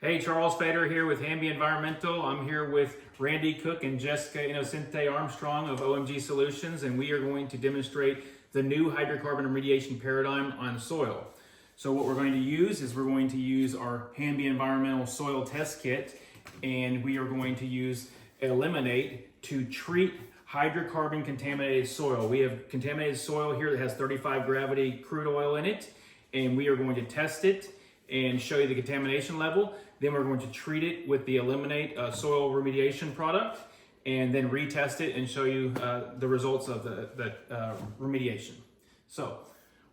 Hey, Charles Fader here with Hanby Environmental. I'm here with Randy Cook and Jessica Innocente Armstrong of OMG Solutions, and we are going to demonstrate the new hydrocarbon remediation paradigm on soil. So what we're going to use is we're going to use our Hanby Environmental Soil Test Kit, and we are going to use ELMN8 to treat hydrocarbon contaminated soil. We have contaminated soil here that has 35 gravity crude oil in it, and we are going to test it and show you the contamination level. Then we're going to treat it with the ELMN8 soil remediation product, and then retest it and show you the results of the remediation. So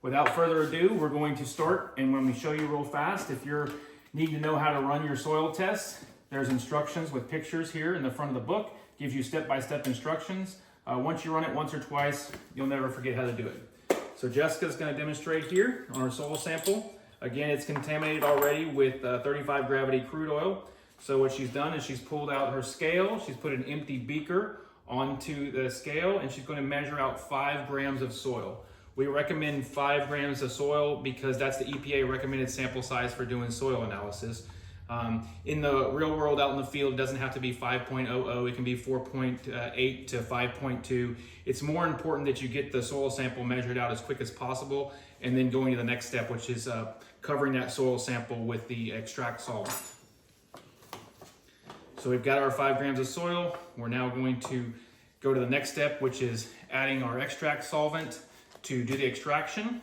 without further ado, we're going to start, and when we show you real fast, if you're needing to know how to run your soil tests, there's instructions with pictures here in the front of the book. Gives you step-by-step instructions. Once you run it once or twice, you'll never forget how to do it. So Jessica's going to demonstrate here on our soil sample. Again, it's contaminated already with 35 gravity crude oil. So what she's done is she's pulled out her scale, she's put an empty beaker onto the scale, and she's going to measure out 5 grams of soil. We recommend 5 grams of soil because that's the EPA recommended sample size for doing soil analysis. In the real world, out in the field, it doesn't have to be 5.00, it can be 4.8 to 5.2. It's more important that you get the soil sample measured out as quick as possible, and then going to the next step, which is covering that soil sample with the extract solvent. So we've got our 5 grams of soil. We're now going to go to the next step, which is adding our extract solvent to do the extraction.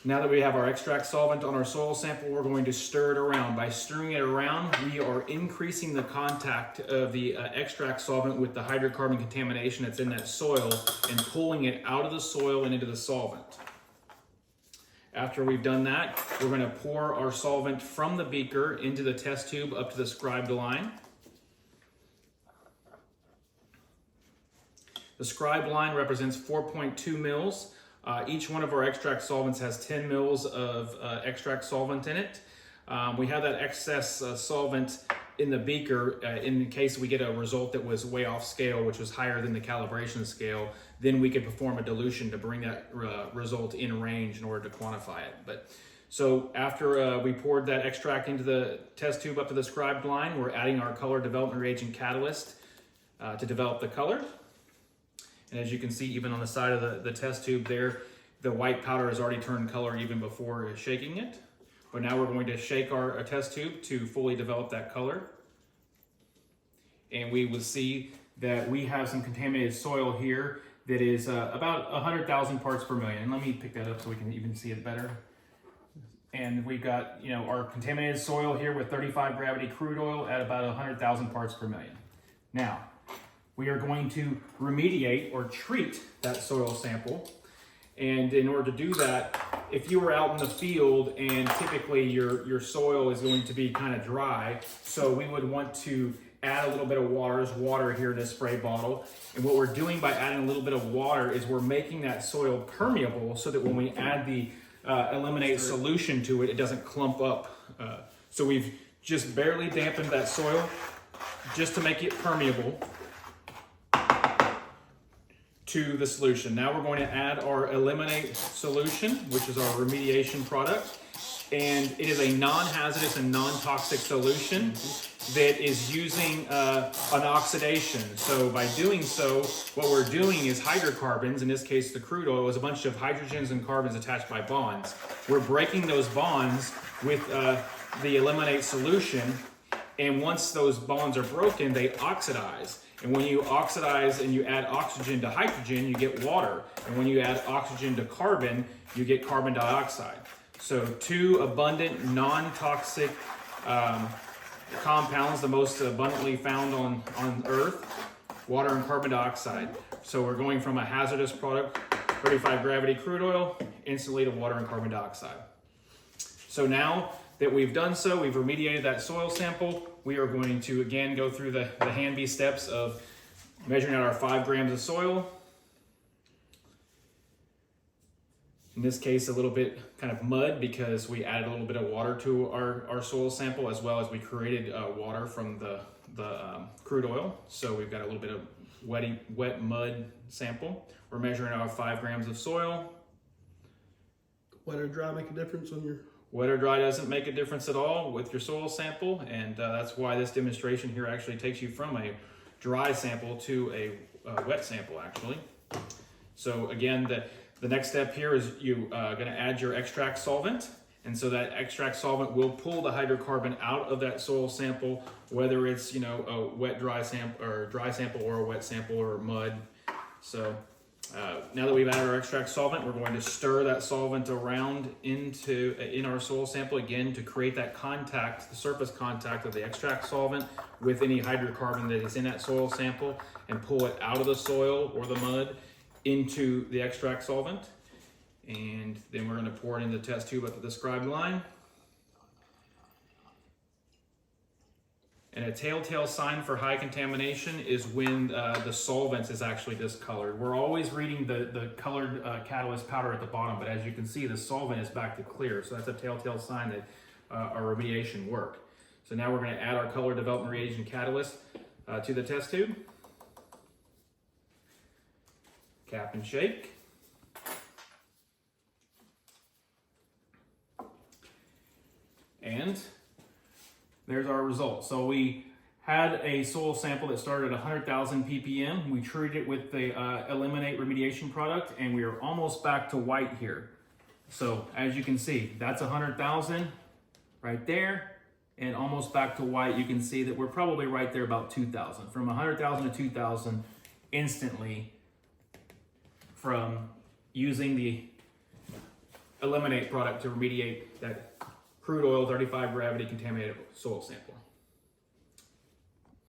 Now that we have our extract solvent on our soil sample, we're going to stir it around. By stirring it around, we are increasing the contact of the extract solvent with the hydrocarbon contamination that's in that soil and pulling it out of the soil and into the solvent. After we've done that, we're going to pour our solvent from the beaker into the test tube up to the scribed line. The scribed line represents 4.2 mils. Each one of our extract solvents has 10 mils of extract solvent in it. We have that excess solvent in the beaker in case we get a result that was way off scale, which was higher than the calibration scale. Then we could perform a dilution to bring that result in range in order to quantify it. So after we poured that extract into the test tube up to the scribed line, we're adding our color development reagent catalyst to develop the color. And as you can see, even on the side of the test tube there, the white powder has already turned color even before shaking it. But now we're going to shake our test tube to fully develop that color. And we will see that we have some contaminated soil here that is about 100,000 parts per million. And let me pick that up so we can even see it better. And we've got, our contaminated soil here with 35 gravity crude oil at about 100,000 parts per million. Now, we are going to remediate or treat that soil sample. And in order to do that, if you were out in the field and typically your soil is going to be kind of dry, so we would want to add a little bit of water. There's water here in this spray bottle. And what we're doing by adding a little bit of water is we're making that soil permeable so that when we add the ELMN8 solution to it, it doesn't clump up. So we've just barely dampened that soil just to make it permeable to the solution. Now we're going to add our ELMN8 solution, which is our remediation product. And it is a non-hazardous and non-toxic solution that is using an oxidation. So by doing so, what we're doing is hydrocarbons, in this case the crude oil, is a bunch of hydrogens and carbons attached by bonds. We're breaking those bonds with the ELMN8 solution, and once those bonds are broken, they oxidize. And when you oxidize and you add oxygen to hydrogen, you get water. And when you add oxygen to carbon, you get carbon dioxide. So 2 abundant, non-toxic compounds, the most abundantly found on Earth, water and carbon dioxide. So we're going from a hazardous product, 35 gravity crude oil, instantly to water and carbon dioxide. So now that we've done so, we've remediated that soil sample, we are going to again go through the Hanby steps of measuring out our 5 grams of soil. In this case, a little bit kind of mud because we added a little bit of water to our soil sample, as well as we created water from the crude oil. So we've got a little bit of wet mud sample. We're measuring our 5 grams of soil. Wet or dry make a difference on your Wet or dry doesn't make a difference at all with your soil sample, and that's why this demonstration here actually takes you from a dry sample to a wet sample actually. So again, the next step here is you going to add your extract solvent, and so that extract solvent will pull the hydrocarbon out of that soil sample, whether it's a wet dry sample or a dry sample or a wet sample or mud. So now that we've added our extract solvent, we're going to stir that solvent around in our soil sample again to create that contact, the surface contact of the extract solvent with any hydrocarbon that is in that soil sample, and pull it out of the soil or the mud into the extract solvent. And then we're going to pour it in the test tube at the described line. And a telltale sign for high contamination is when the solvent is actually discolored. We're always reading the colored catalyst powder at the bottom, but as you can see, the solvent is back to clear. So that's a telltale sign that our remediation worked. So now we're going to add our color development reagent catalyst to the test tube. Cap and shake. And there's our result. So we had a soil sample that started at 100,000 ppm. We treated it with the ELMN8 remediation product, and we are almost back to white here. So as you can see, that's 100,000 right there, and almost back to white. You can see that we're probably right there about 2,000. From 100,000 to 2,000 instantly from using the ELMN8 product to remediate that crude oil 35 gravity contaminated soil sample.